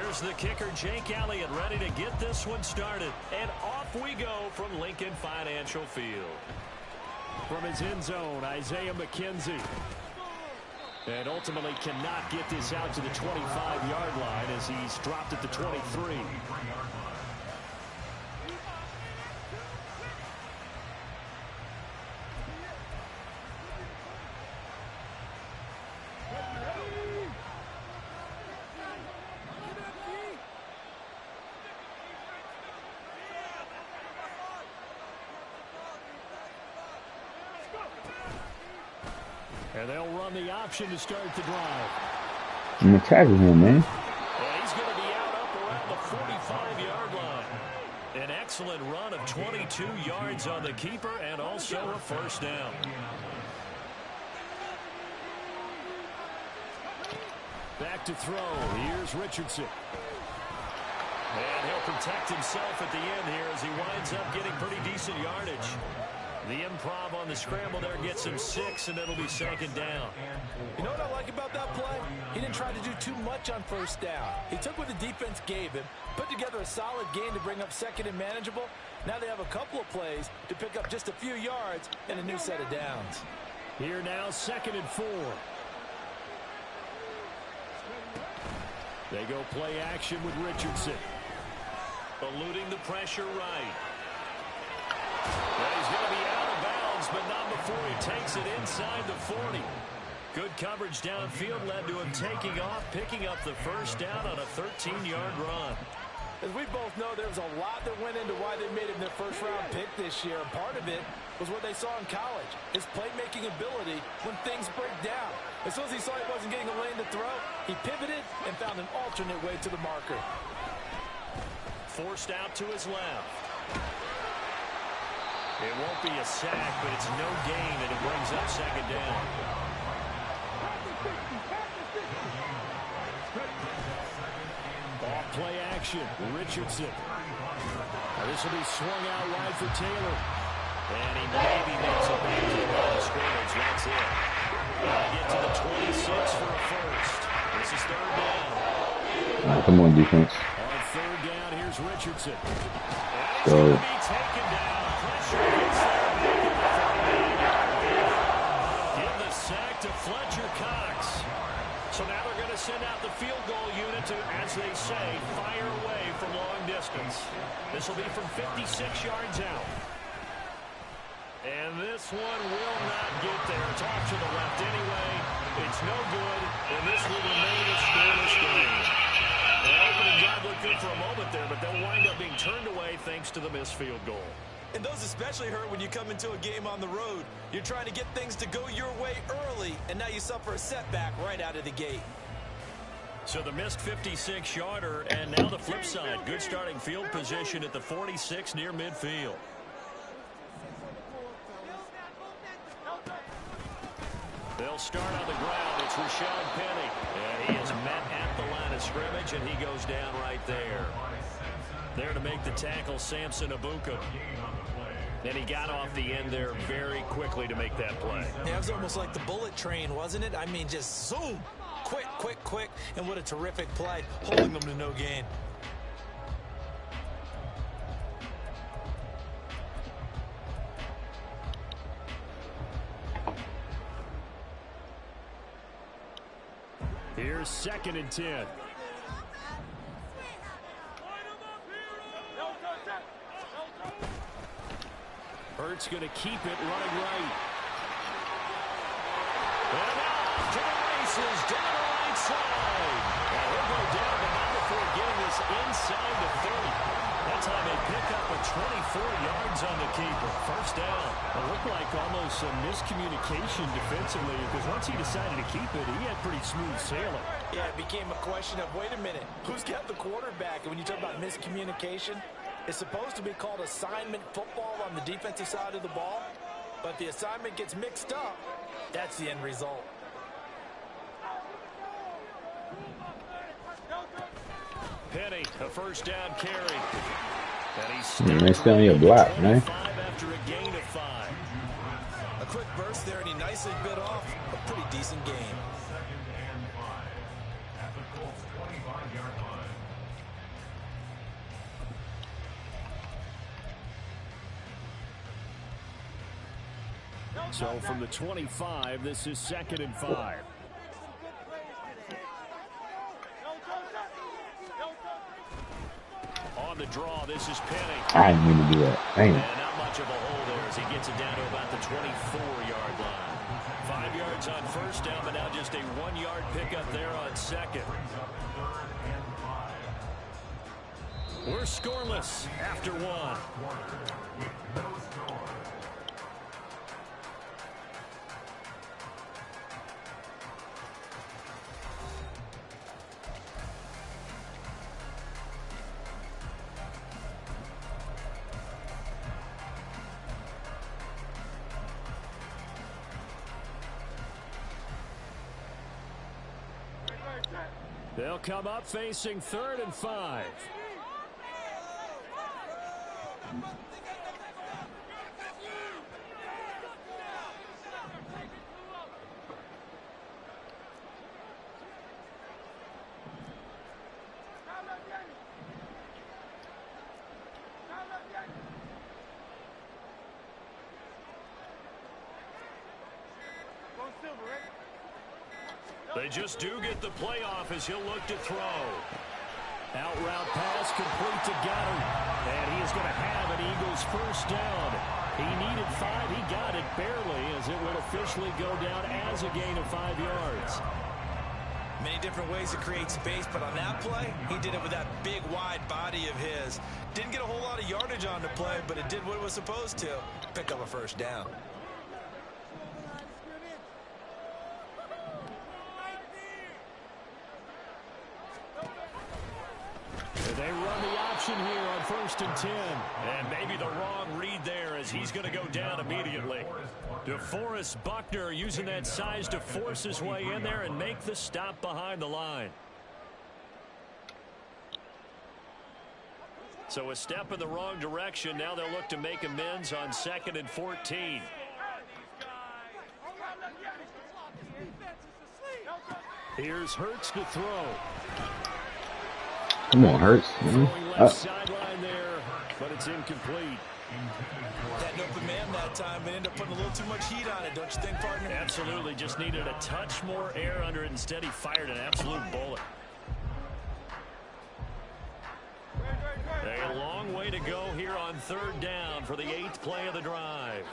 Here's the kicker, Jake Elliott, ready to get this one started. And off we go from Lincoln Financial Field. From his end zone, Isaiah McKenzie. And ultimately cannot get this out to the 25-yard line as he's dropped at the 23. And they'll run the option to start the drive. I'm attacking him, man. And he's going to be out up around the 45-yard line. An excellent run of 22 yards on the keeper and also a first down. Back to throw. Here's Richardson. And he'll protect himself at the end here as he winds up getting pretty decent yardage. The improv on the scramble there gets him 6, and it'll be second down. You know what I like about that play? He didn't try to do too much on first down. He took what the defense gave him, put together a solid gain to bring up second and manageable. Now they have a couple of plays to pick up just a few yards and a new set of downs. Here now, 2nd and 4. They go play action with Richardson. Eluding the pressure right. Well, he's going to be out of bounds, but not before he takes it inside the 40. Good coverage downfield led to him taking off, picking up the first down on a 13-yard run. As we both know, there was a lot that went into why they made him their first-round pick this year. And part of it was what they saw in college, his playmaking ability when things break down. As soon as he saw he wasn't getting a lane to throw, he pivoted and found an alternate way to the marker. Forced out to his left. It won't be a sack, but it's no gain, and it brings up second down. Off play action, Richardson. This will be swung out wide for Taylor. And he maybe makes it back to the line of scrimmage. That's it. Get to the 26 for a first. This is third down. Oh, come on, defense. On third down, here's Richardson. Go. Be taken down. Pressure gets there back at the 39. Give the sack to Fletcher Cox. So now they're going to send out the field goal unit to, as they say, fire away from long distance. This will be from 56 yards out. And this one will not get there. It's off to the left anyway. It's no good, and this will remain a scoreless game. That opening drive looked good for a moment there, but they'll wind up being turned away thanks to the missed field goal. And those especially hurt when you come into a game on the road. You're trying to get things to go your way early, and now you suffer a setback right out of the gate. So the missed 56-yarder, and now the flip side. Good starting field position at the 46 near midfield. They'll start on the ground. It's Rashad Penny. And he is met at the line of scrimmage, and he goes down right there. There to make the tackle, Samson Abuka. And he got off the end there very quickly to make that play. Yeah, it was almost like the bullet train, wasn't it? I mean, just zoom. Quick, quick, quick. And what a terrific play, holding them to no gain. Here's 2nd and 10. Hurts going to keep it running right. And off to the races down the right side. And he'll go down, but not before getting this inside the 30. That time they pick up a 24 yards on the keeper. First down. It looked like almost a miscommunication defensively because once he decided to keep it, he had pretty smooth sailing. Yeah, it became a question of, wait a minute, who's got the quarterback? And when you talk about miscommunication, it's supposed to be called assignment football on the defensive side of the ball. But the assignment gets mixed up. That's the end result. Penny, a first down carry. And he's nice down your block, man. After a gain of 5. A quick burst there, and he nicely bit off a pretty decent gain. So from the 25, this is 2nd and 5. On the draw, this is Penny. I didn't mean to do that. Dang. And not much of a hole there as he gets it down to about the 24-yard line. 5 yards on first down, but now just a 1-yard pickup there on second. We're scoreless after one. They'll come up facing 3rd and 5. They just do get the playoff as he'll look to throw. Out route pass complete to Goddard. And he is going to have an Eagles first down. He needed 5. He got it barely as it will officially go down as a gain of 5 yards. Many different ways to create space, but on that play, he did it with that big, wide body of his. Didn't get a whole lot of yardage on the play, but it did what it was supposed to. Pick up a first down. They run the option here on 1st and 10. And maybe the wrong read there as he's going to go down immediately. DeForest Buckner using that size to force his way in there and make the stop behind the line. So a step in the wrong direction. Now they'll look to make amends on 2nd and 14. Here's Hurts to throw. Come on, Hurts. Left sideline there, but it's incomplete. That open man that time, but ended up putting a little too much heat on it, don't you think, partner? Absolutely, just needed a touch more air under it. Instead, he fired an absolute bullet. A long way to go here on 3rd down for the 8th play of the drive.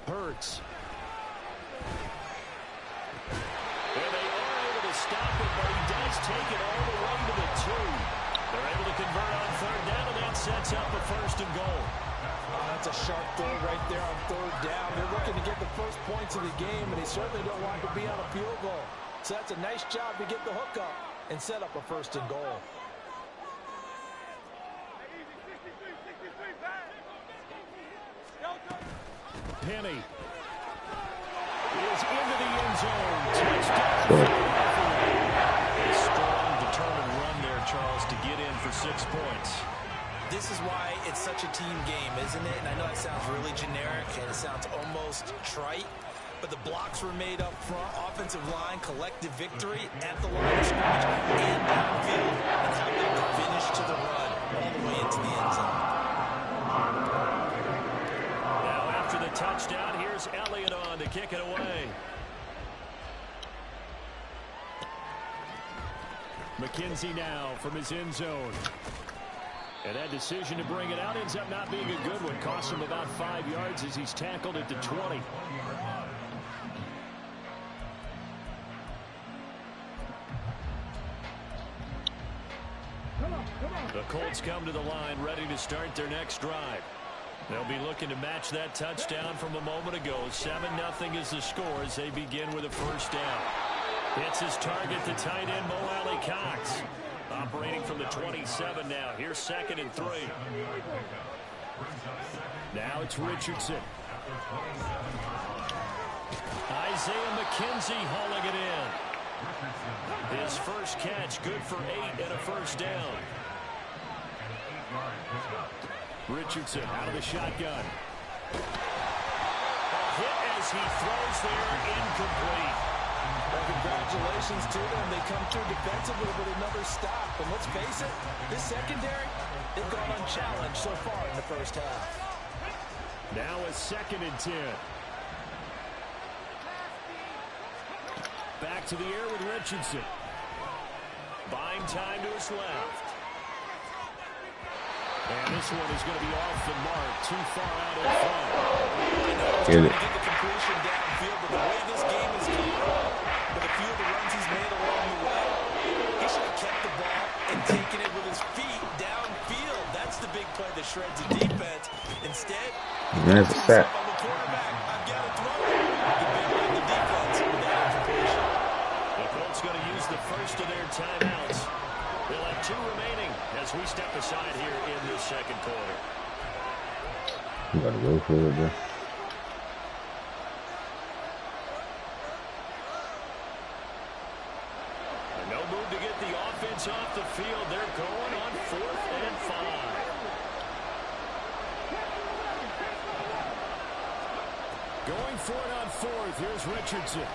Hurts. And they are able to stop it, but he does take it all the way to the 2. They're able to convert on 3rd down, and that sets up a 1st and goal. That's a sharp throw right there on 3rd down. They're looking to get the first points of the game, and they certainly don't want to be on a field goal. So that's a nice job to get the hook up and set up a 1st and goal. Penny is into the end zone. Touchdown. A strong, determined run there, Charles, to get in for 6 points. This is why it's such a team game, isn't it? And I know that sounds really generic and it sounds almost trite, but the blocks were made up front, offensive line, collective victory at the line of scrimmage and downfield, and how they finish to the run all the way into the end zone. The touchdown. Here's Elliott on to kick it away. McKenzie now from his end zone. And that decision to bring it out ends up not being a good one. Costs him about 5 yards as he's tackled at the 20. The Colts come to the line ready to start their next drive. They'll be looking to match that touchdown from a moment ago. 7-0 is the score as they begin with a first down. Hits his target, the tight end, Mo Alley Cox. Operating from the 27 now. Here's 2nd and 3. Now it's Richardson. Isaiah McKenzie hauling it in. His first catch, good for 8 and a first down. Richardson out of the shotgun. A hit as he throws there, incomplete. Well, congratulations to them. They come through defensively with another stop. And let's face it, this secondary, they've gone unchallenged so far in the first half. Now a 2nd and 10. Back to the air with Richardson. Buying time to his left. And this one is going to be off the mark, too far out in front. Get it. Get the completion downfield, but the way this game is going, with a few of the runs he's made along the way, he should have kept the ball and taken it with his feet downfield. That's the big play that shreds the defense. Instead, There's a sack. on the quarterback. I've got to throw it. The big play the defense with that incompletion. The Colts going to use the first of their timeouts. They'll have 2 remaining as we step aside here in this 2nd quarter. You gotta go for it, bro. No move to get the offense off the field. They're going on 4th and 5. Going for it on 4th. Here's Richardson.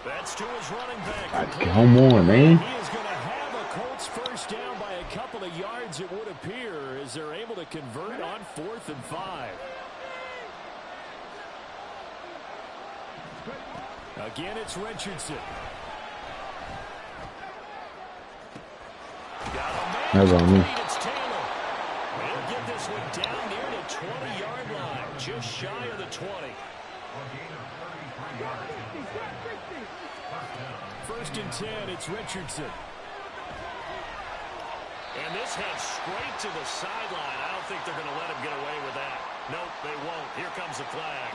That's to his running back. Come on, man. He is going to have a Colts first down by a couple of yards, it would appear, as they're able to convert on 4th and 5. Again, it's Richardson. That's on me. It's Taylor. He'll get this one down near the 20-yard line, just shy of the 20. 1st and 10, it's Richardson. And this heads straight to the sideline. I don't think they're going to let him get away with that. Nope, they won't. Here comes the flag.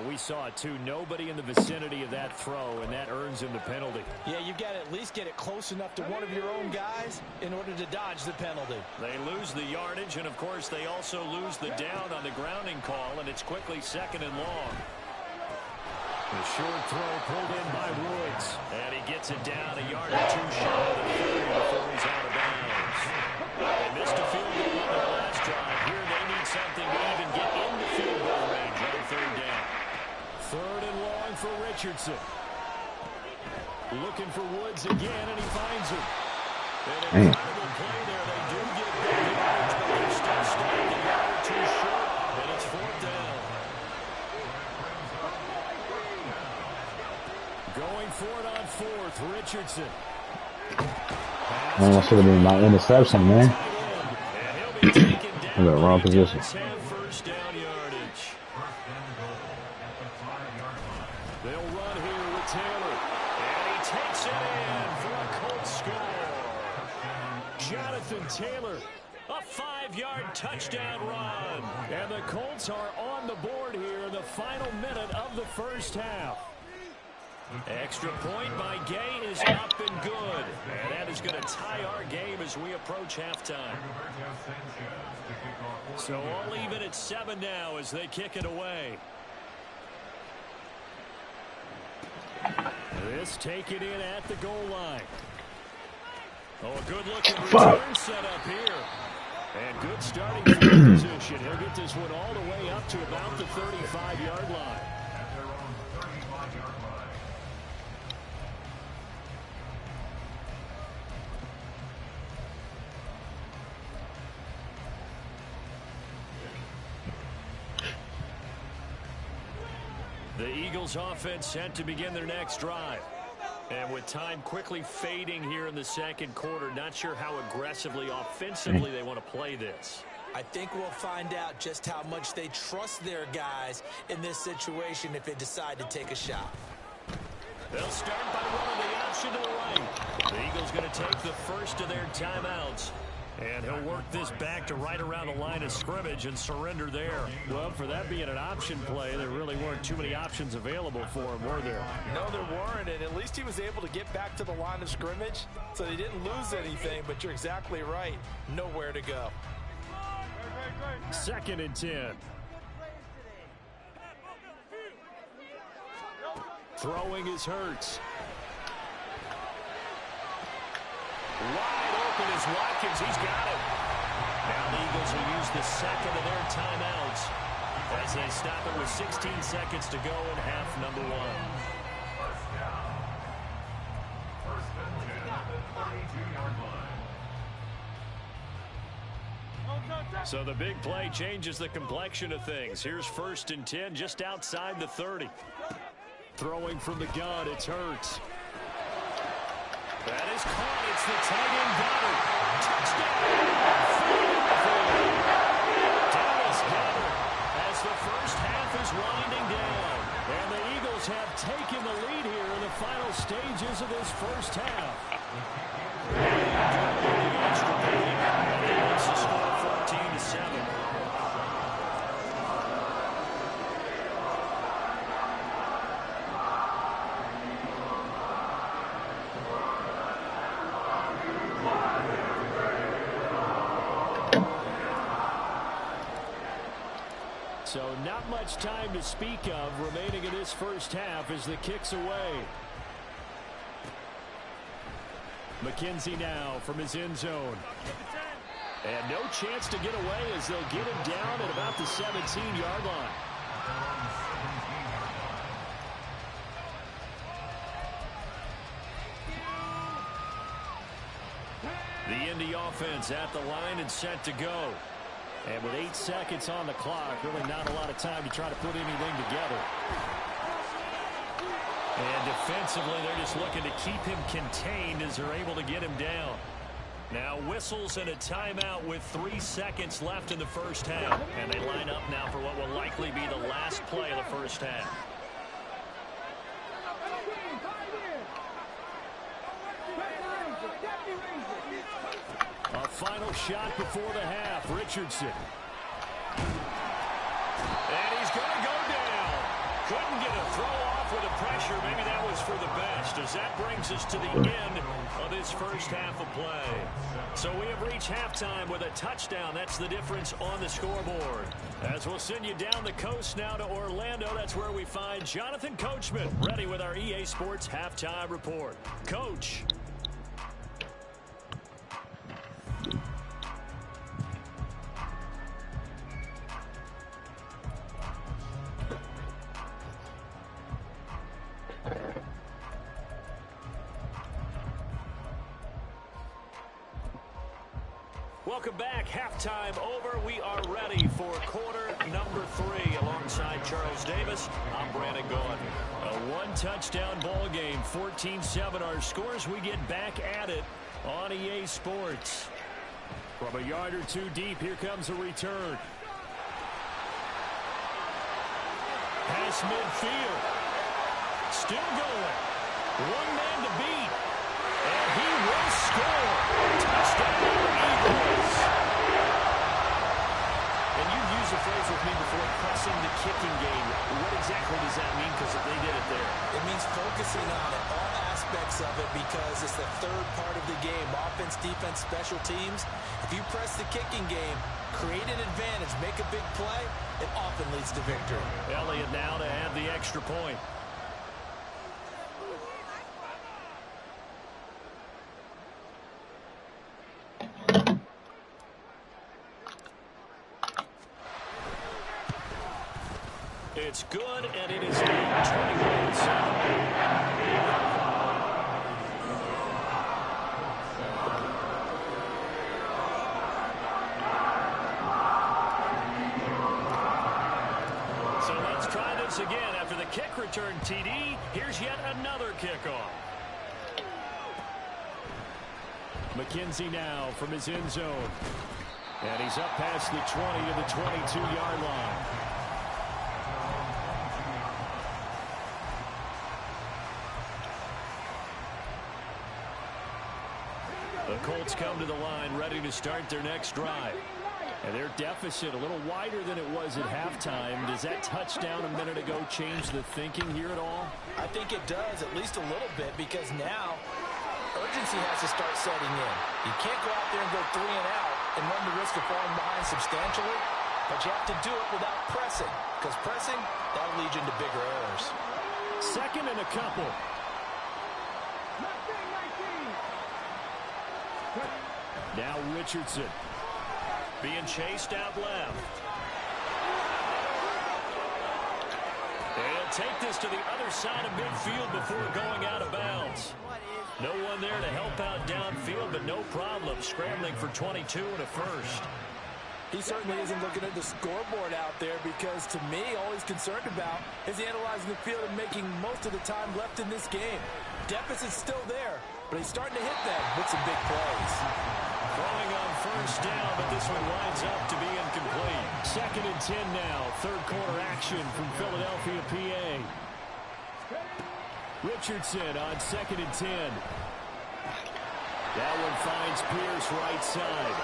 We saw it, too. Nobody in the vicinity of that throw, and that earns him the penalty. Yeah, you've got to at least get it close enough to one of your own guys in order to dodge the penalty. They lose the yardage, and, of course, they also lose the down on the grounding call, and it's quickly 2nd and long. The short throw pulled in by Woods, and he gets it down a yard or 2 shy of the 30 before he's out of bounds. They missed a field goal on their last drive. Here they need something to even get into field goal range on 3rd down. 3rd and long for Richardson. Looking for Woods again, and he finds him. An incredible play there. They do get good yardage, but they're still staying a yard or 2 short, and it's 4th down. Going for it on 4th, Richardson. That should have been my interception, man. And he'll be taken down. I'm in the wrong position. First down yardage. They'll run here with Taylor. And he takes it in for a Colts score. Jonathan Taylor, a 5-yard touchdown run. And the Colts are on the board here in the final minute of the first half. Extra point by Gay is up and good. And that is going to tie our game as we approach halftime. So all even at 7 now as they kick it away. This taken in at the goal line. Oh, a good-looking return set up here. And good starting field position. He'll get this one all the way up to about the 35-yard line. The Eagles offense set to begin their next drive. And with time quickly fading here in the 2nd quarter, not sure how aggressively, offensively they want to play this. I think we'll find out just how much they trust their guys in this situation if they decide to take a shot. They'll start by running the option to the right. The Eagles going to take the first of their timeouts. And he'll work this back to right around the line of scrimmage and surrender there. Well, for that being an option play, there really weren't too many options available for him, were there? No, there weren't, and at least he was able to get back to the line of scrimmage, so they didn't lose anything, but you're exactly right. Nowhere to go. 2nd and 10. Throwing is Hurts. Wide open is Watkins. He's got it. Eagles will use the second of their timeouts as they stop it with 16 seconds to go in half number one. So the big play changes the complexion of things. Here's 1st and 10 just outside the 30. Throwing from the gun, it's Hurts. That is caught. It's the tight end Goddard. Touchdown. Dallas Goddard as the first half is winding down. And the Eagles have taken the lead here in the final stages of this first half. It's the score 14-7. So not much time to speak of remaining in this first half as the kick's away. McKenzie now from his end zone. And no chance to get away as they'll get him down at about the 17-yard line. The Indy offense at the line and set to go. And with 8 seconds on the clock, really not a lot of time to try to put anything together. And defensively, they're just looking to keep him contained as they're able to get him down. Now whistles and a timeout with 3 seconds left in the first half. And they line up now for what will likely be the last play of the first half. A final shot before the half. Richardson. And he's going to go down. Couldn't get a throw off with the pressure. Maybe that was for the best, as that brings us to the end of this first half of play. So we have reached halftime with a touchdown. That's the difference on the scoreboard. As we'll send you down the coast now to Orlando, that's where we find Jonathan Coachman, ready with our EA Sports Halftime Report. Coach. Welcome back. Halftime over. We are ready for quarter number 3 alongside Charles Davis. I'm Brandon Gaudin. A one-touchdown ball game, 14-7 our scores. We get back at it on EA Sports. From a yard or two deep, here comes a return. Pass midfield. Still going. One man to beat. And he will score. Touchdown, Eagles. And you've used the phrase with me before, pressing the kicking game. What exactly does that mean? Because they did it there. It means focusing on it, all aspects of it, because it's the third part of the game. Offense, defense, special teams. If you press the kicking game, create an advantage, make a big play, it often leads to victory. Elliott now to add the extra point. It's good, and it is now 21-7. So let's try this again. After the kick return TD, here's yet another kickoff. McKenzie now from his end zone. And he's up past the 20 to the 22-yard line. The Colts come to the line ready to start their next drive. And their deficit a little wider than it was at halftime. Does that touchdown a minute ago change the thinking here at all? I think it does, at least a little bit, because now urgency has to start setting in. You can't go out there and go 3 and out and run the risk of falling behind substantially, but you have to do it without pressing, because pressing, that'll lead you into bigger errors. Second and a couple. Now Richardson. being chased out left. They'll take this to the other side of midfield before going out of bounds. No one there to help out downfield, but no problem scrambling for 22 and a first. He certainly isn't looking at the scoreboard out there because, to me, all he's concerned about is analyzing the field and making most of the time left in this game. Deficit's still there, but he's starting to hit them with some big plays. Throwing on first down, but this one winds up to be incomplete. 2nd and 10 now. Third quarter action from Philadelphia, PA. Richardson on 2nd and 10. That one finds Pierce right side.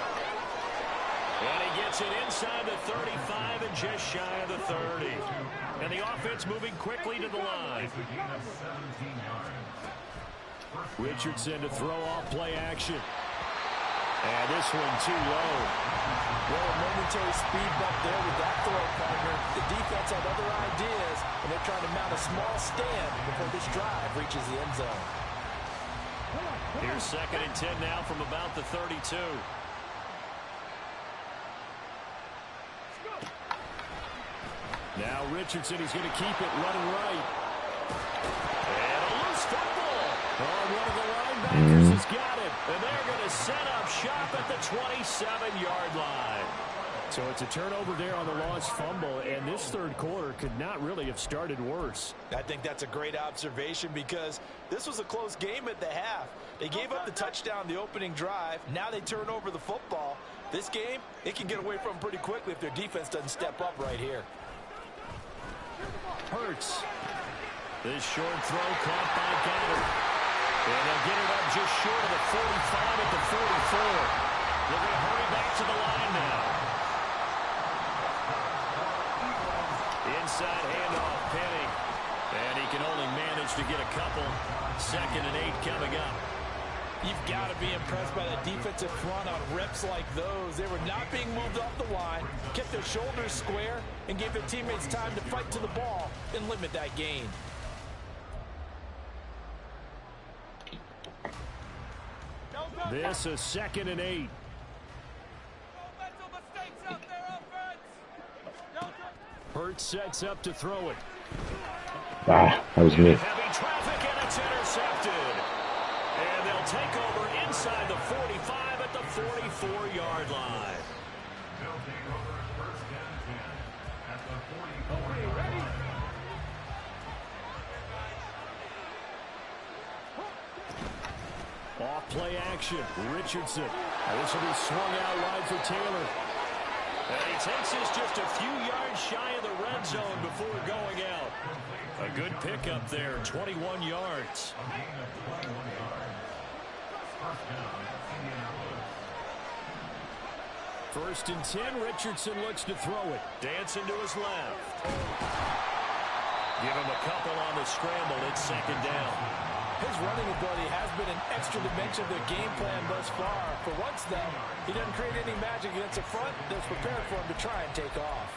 And he gets it inside the 35 and just shy of the 30. And the offense moving quickly to the line. Richardson to throw off play action. And this one too low. Well, a momentary speed bump there with that throw, partner. The defense had other ideas, and they're trying to mount a small stand before this drive reaches the end zone. Here's 2nd and 10 now from about the 32. Now Richardson, he's going to keep it running right. And a loose football. Oh, one of the linebackers has got it. And they're going to set up shop at the 27-yard line. So it's a turnover there on the lost fumble, and this third quarter could not really have started worse. I think that's a great observation because this was a close game at the half. They gave up the touchdown the opening drive. Now they turn over the football. This game, it can get away from them pretty quickly if their defense doesn't step up right here. Hurts. This short throw caught by Goddard. And they'll get it up just short of the 45 at the 44. They're going to hurry back to the line now. Inside handoff, Penny. And he can only manage to get a couple. 2nd and 8 coming up. You've got to be impressed by the defensive front on reps like those. They were not being moved off the line, kept their shoulders square, and gave their teammates time to fight to the ball and limit that gain. This is 2nd and 8. Hurts sets up to throw it. Ah, that was good. Heavy traffic, and it's intercepted. And they'll take over inside the 45 at the 44-yard line. Off play action. Richardson. This will be swung out wide for Taylor. And he takes this just a few yards shy of the red zone before going out. A good pickup there, 21 yards. First and 10, Richardson looks to throw it. Dancing to his left. Give him a couple on the scramble. It's 2nd down. His running ability has been an extra dimension of their game plan thus far. For once, though, he doesn't create any magic against the front that's prepared for him to try and take off.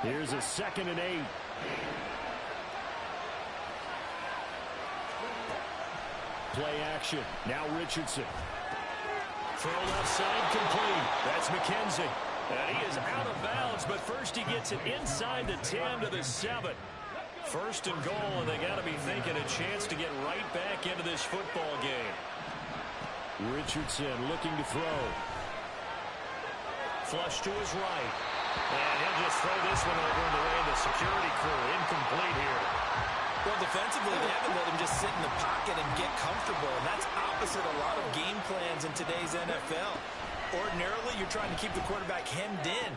Here's a 2nd and 8. Play action. Now Richardson. Throw left side complete. That's McKenzie. And he is out of bounds, but first he gets it inside the 10 to the 7. First and goal, and they got to be thinking a chance to get right back into this football game. Richardson looking to throw. Flush to his right. And he'll just throw this one over in the way of the security crew. Incomplete here. Well, defensively, they haven't let him just sit in the pocket and get comfortable. And that's opposite a lot of game plans in today's NFL. Ordinarily, you're trying to keep the quarterback hemmed in.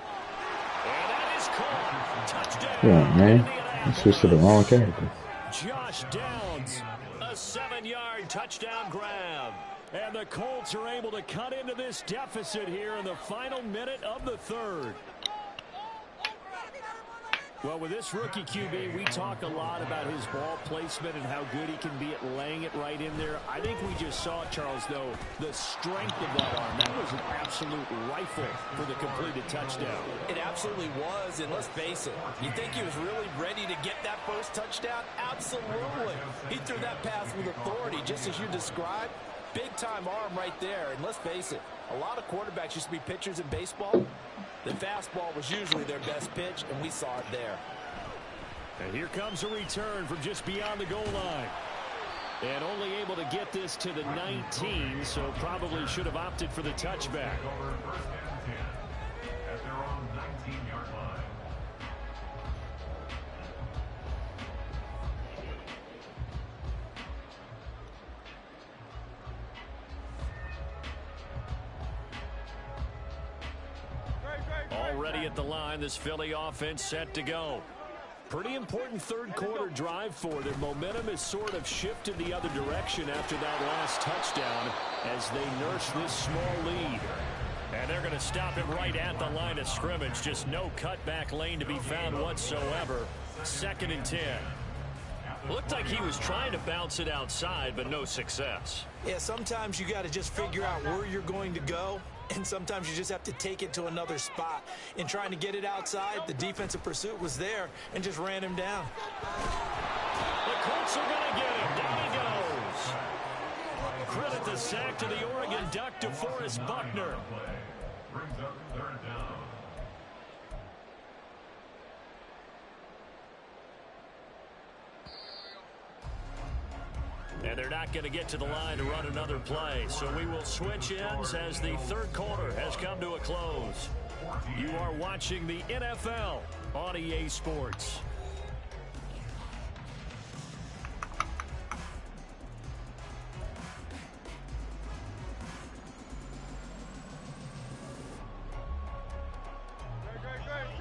And that is caught. Touchdown. Yeah, man. You switched to the wrong character. Josh Downs. A 7-yard touchdown grab. And the Colts are able to cut into this deficit here in the final minute of the third. Well, with this rookie QB, we talk a lot about his ball placement and how good he can be at laying it right in there. I think we just saw, Charles, though, the strength of that arm. That was an absolute rifle for the completed touchdown. It absolutely was, and let's face it, you think he was really ready to get that first touchdown? Absolutely. He threw that pass with authority, just as you described. Big-time arm right there, and let's face it, a lot of quarterbacks used to be pitchers in baseball. The fastball was usually their best pitch, and we saw it there. And here comes a return from just beyond the goal line. And only able to get this to the 19, so probably should have opted for the touchback. Already at the line, this Philly offense set to go. Pretty important third quarter drive for them. Momentum has sort of shifted the other direction after that last touchdown as they nurse this small lead. And they're going to stop it right at the line of scrimmage. Just no cutback lane to be found whatsoever. 2nd and 10. Looked like he was trying to bounce it outside, but no success. Yeah, sometimes you got to just figure out where you're going to go. And sometimes you just have to take it to another spot. In trying to get it outside, the defensive pursuit was there and just ran him down. The Colts are going to get him. Down he goes. Credit the sack to the Oregon Duck, DeForest Buckner. And they're not going to get to the line to run another play. So we will switch ends as the third quarter has come to a close. You are watching the NFL on EA Sports.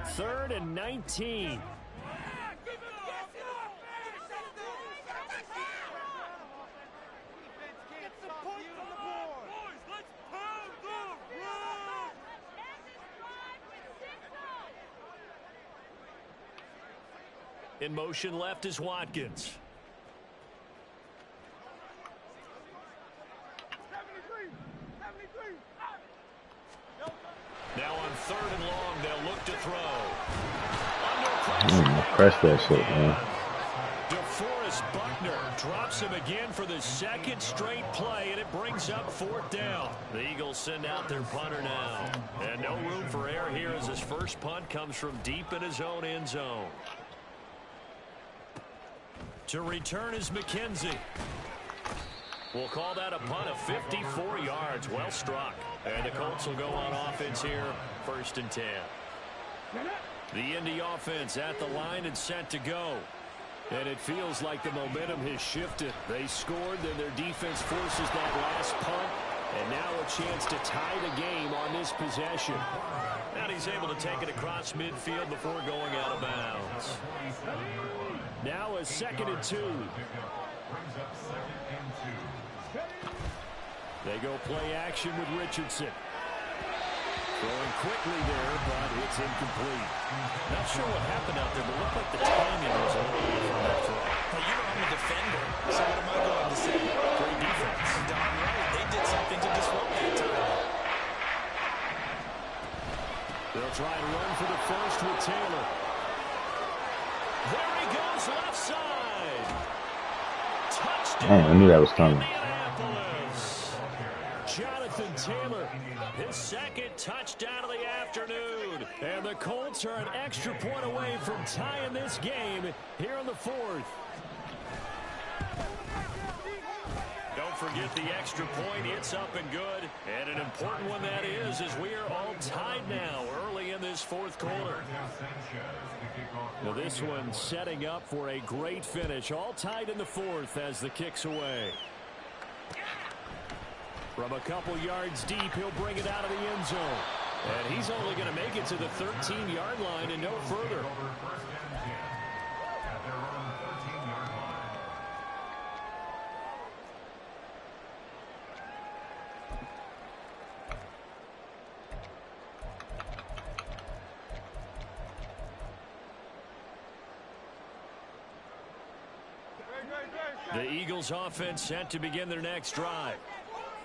Third and 19. In motion left is Watkins. Now on 3rd and long, they'll look to throw. Press that shit, man. DeForest Buckner drops him again for the 2nd straight play, and it brings up 4th down. The Eagles send out their punter now. And no room for error here as his first punt comes from deep in his own end zone. To return is McKenzie. We'll call that a punt of 54 yards. Well struck. And the Colts will go on offense here. 1st and 10. The Indy offense at the line and set to go. And it feels like the momentum has shifted. They scored, then their defense forces that last punt. And now a chance to tie the game on this possession. And he's able to take it across midfield before going out of bounds. Now a 2nd and 2. They go play action with Richardson. Throwing quickly there, but it's incomplete. Not sure what happened out there, but looked like the timing was a little bit from that throw. Well, you know I'm a defender, so what am I going to say? Great defense. Darn right. They did something to disrupt that time. They'll try to run for the first with Taylor. There he goes, left side. Touchdown. I knew that was coming. Jonathan Taylor, his 2nd touchdown of the afternoon. And the Colts are an extra point away from tying this game here in the 4th. Don't forget the extra point. It's up and good. And an important one that is, as we are all tied now early in this 4th quarter. Well, this one setting up for a great finish. All tied in the 4th as the kick's away. From a couple yards deep, he'll bring it out of the end zone. And he's only going to make it to the 13-yard line and no further. The Eagles offense set to begin their next drive.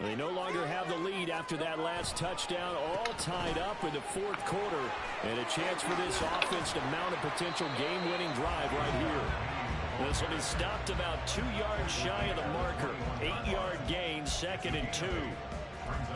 They no longer have the lead after that last touchdown, all tied up in the fourth quarter, and a chance for this offense to mount a potential game-winning drive right here. This will be stopped about 2 yards shy of the marker. 8-yard gain, 2nd and 2.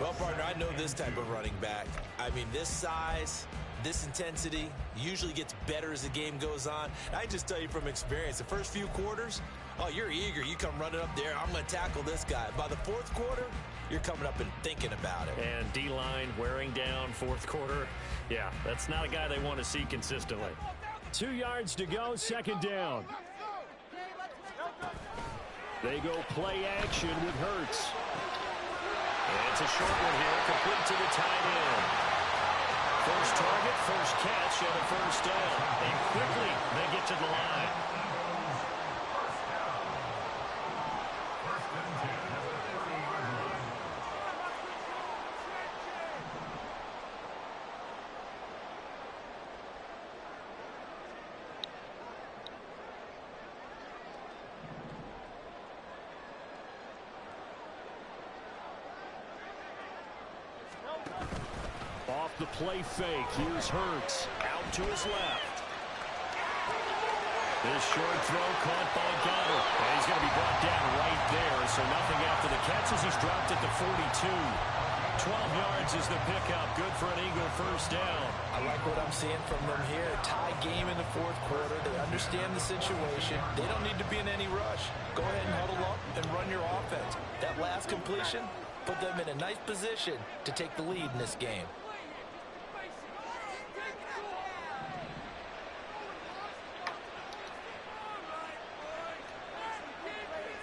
Well, partner, I know this type of running back. I mean, this size, this intensity usually gets better as the game goes on. I just tell you from experience, the first few quarters, oh, you're eager. You come running up there. I'm going to tackle this guy. By the fourth quarter, you're coming up and thinking about it. And D-line wearing down fourth quarter. Yeah, that's not a guy they want to see consistently. 2 yards to go, 2nd down. They go play action with Hurts. And it's a short one here, complete to the tight end. First target, first catch, and a first down. And quickly, they get to the line. Off the play fake, here's Hurts. Out to his left. This short throw caught by Goddard. And he's going to be brought down right there, so nothing after the catch as he's dropped at the 42. 12 yards is the pickup. Good for an Eagle first down. I like what I'm seeing from them here. Tie game in the fourth quarter. They understand the situation. They don't need to be in any rush. Go ahead and huddle up and run your offense. That last completion put them in a nice position to take the lead in this game.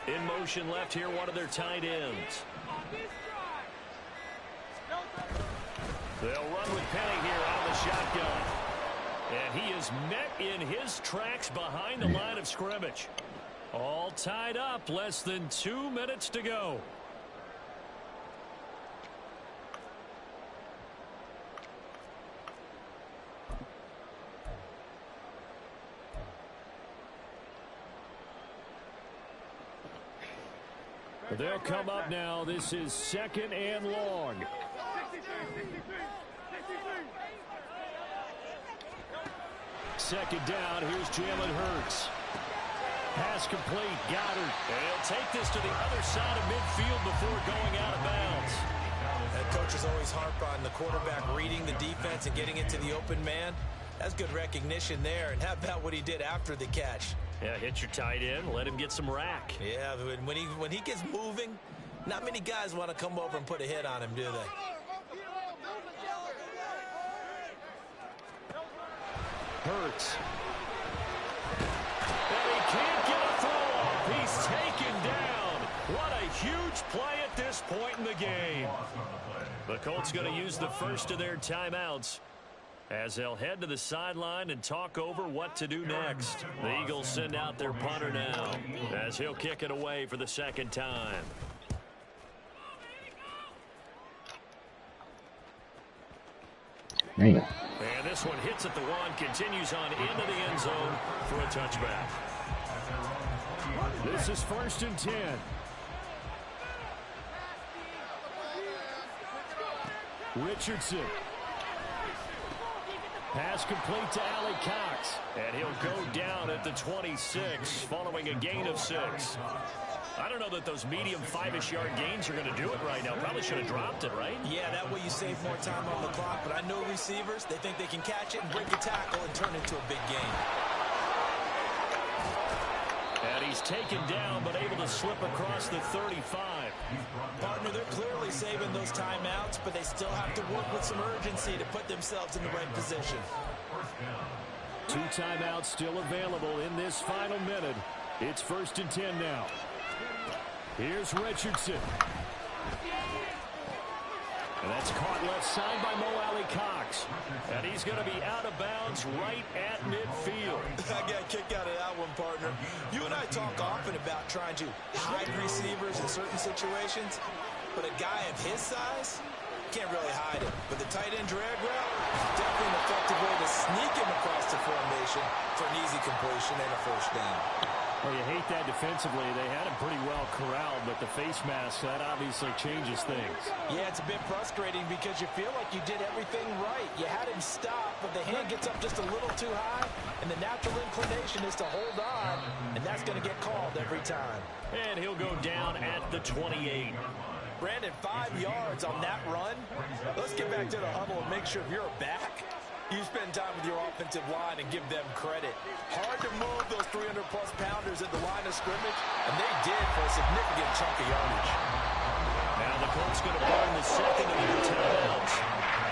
In motion left here, one of their tight ends. They'll run with Penny here out of the shotgun. And he is met in his tracks behind the line of scrimmage. All tied up, less than 2 minutes to go. They'll come up now. This is 2nd and long. Second down. Here's Jalen Hurts. Pass complete. Goddard. And he'll take this to the other side of midfield before going out of bounds. And coaches always harp on the quarterback reading the defense and getting it to the open man. That's good recognition there. And how about what he did after the catch? Yeah, hit your tight end. Let him get some rack. Yeah, when he gets moving, not many guys want to come over and put a hit on him, do they? Hurts. And he can't get a throw off. He's taken down. What a huge play at this point in the game. The Colts going to use the first of their timeouts as they'll head to the sideline and talk over what to do next. The Eagles send out their punter now as he'll kick it away for the second time. Dang. And this one hits at the 1, continues on into the end zone for a touchback. This is 1st and 10. Richardson. Pass complete to Allie Cox. And he'll go down at the 26 following a gain of 6. I don't know that those medium 5-ish yard gains are going to do it right now. Probably should have dropped it, right? Yeah, that way you save more time on the clock. But I know receivers, they think they can catch it and break a tackle and turn it into a big gain. And he's taken down but able to slip across the 35. Partner, they're clearly saving those timeouts, but they still have to work with some urgency to put themselves in the right position. 2 timeouts still available in this final minute. It's 1st and 10 now. Here's Richardson. And that's caught left side by Mo Alley Cox. And he's going to be out of bounds right at midfield. I got a kick out of that one, partner. You and I talk often about trying to hide receivers in certain situations, but a guy of his size can't really hide him. But the tight end drag route, definitely an effective way to sneak him across the formation for an easy completion and a first down. Well, you hate that defensively. They had him pretty well corralled, but the face mask, that obviously changes things. Yeah, it's a bit frustrating because you feel like you did everything right. You had him stop, but the hand gets up just a little too high, and the natural inclination is to hold on, and that's going to get called every time. And he'll go down at the 28. Brandon, 5 yards on that run. Let's get back to the huddle and make sure if you're a back, you spend time with your offensive line and give them credit. Hard to move those 300-plus pounders at the line of scrimmage, and they did for a significant chunk of yardage. Now the Colts going to burn the second of their timeouts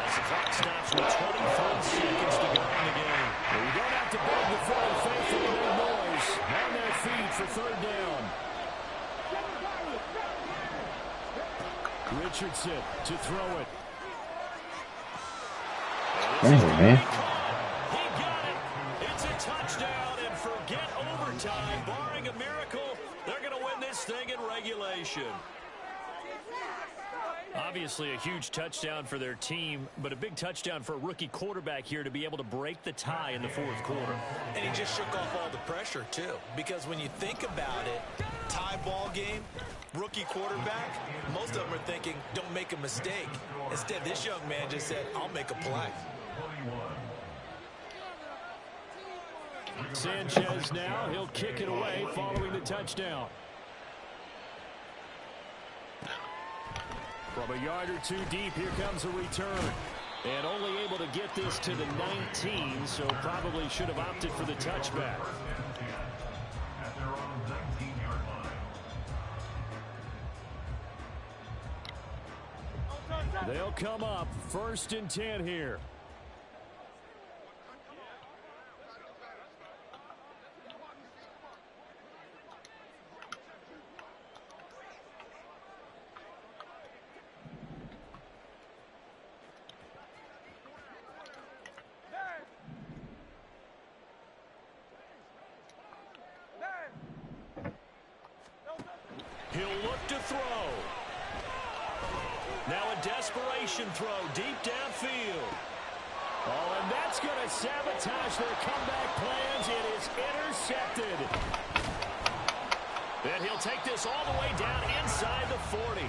as the clock stops with 23 seconds to go in the game. Well, you don't have to beg the Philly faithful to make noise. On their feet for third down. Richardson to throw it. Dang, man. He got it. It's a touchdown, and forget overtime. Barring a miracle, they're going to win this thing in regulation. Obviously a huge touchdown for their team, but a big touchdown for a rookie quarterback here to be able to break the tie in the fourth quarter. And he just shook off all the pressure, too, because when you think about it, tie ball game, rookie quarterback, most of them are thinking, don't make a mistake. Instead, this young man just said, I'll make a play. Sanchez now, he'll kick it away following the touchdown. From a yard or two deep, here comes a return. And only able to get this to the 19, so probably should have opted for the touchback. They'll come up 1st and 10 here. He'll look to throw. Now a desperation throw deep downfield. Oh, and that's going to sabotage their comeback plans. It is intercepted. And he'll take this all the way down inside the 40.